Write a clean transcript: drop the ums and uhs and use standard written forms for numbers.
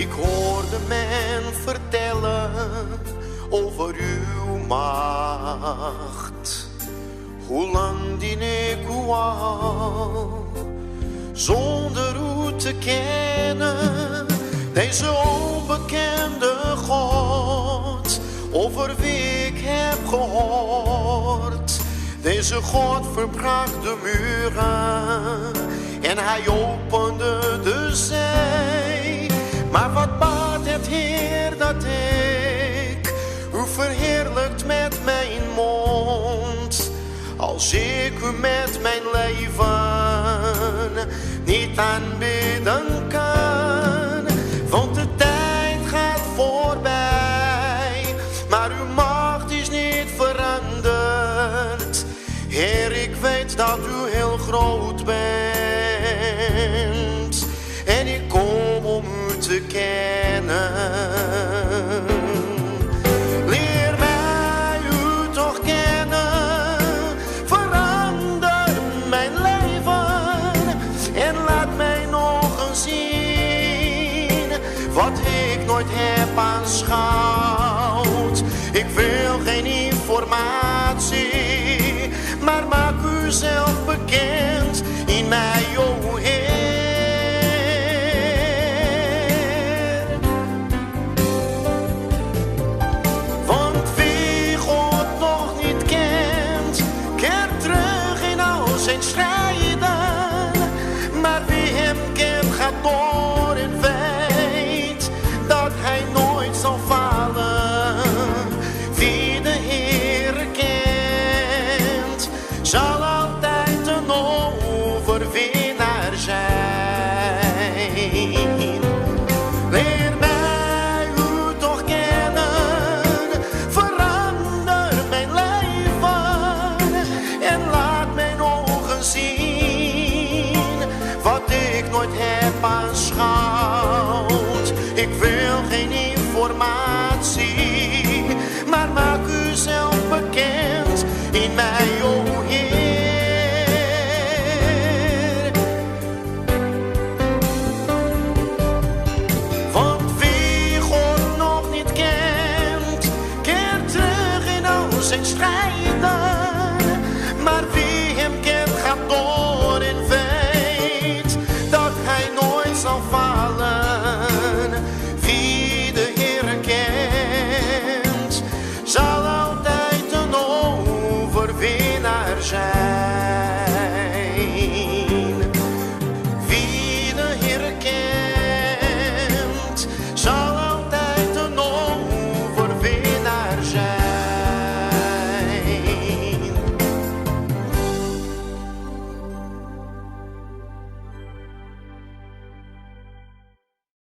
Ik hoorde men vertellen over uw macht. Hoe lang dien ik u al, zonder u te kennen, deze onbekende God, over wie ik heb gehoord. Deze God verbrak de muren en hij opende de zee. Maar wat baat het, Heer, dat ik u verheerlijkt met mijn mond, als ik u met mijn leven niet aanbidden kan. Want de tijd gaat voorbij, maar uw macht is niet veranderd. Heer, ik weet dat u heel groot bent en ik kom om u te kennen. Leer mij u toch kennen, verander mijn leven en laat mij nog eens zien wat ik nooit heb aanschouwd. Ik wil geen informatie, maar maak u zelf bekend in mij, o Heer. Want wie God nog niet kent, keert terug in al zijn strijden. Maar wie hem kent, gaat door en weet dat hij nooit zal falen. Wie de Heer kent, zal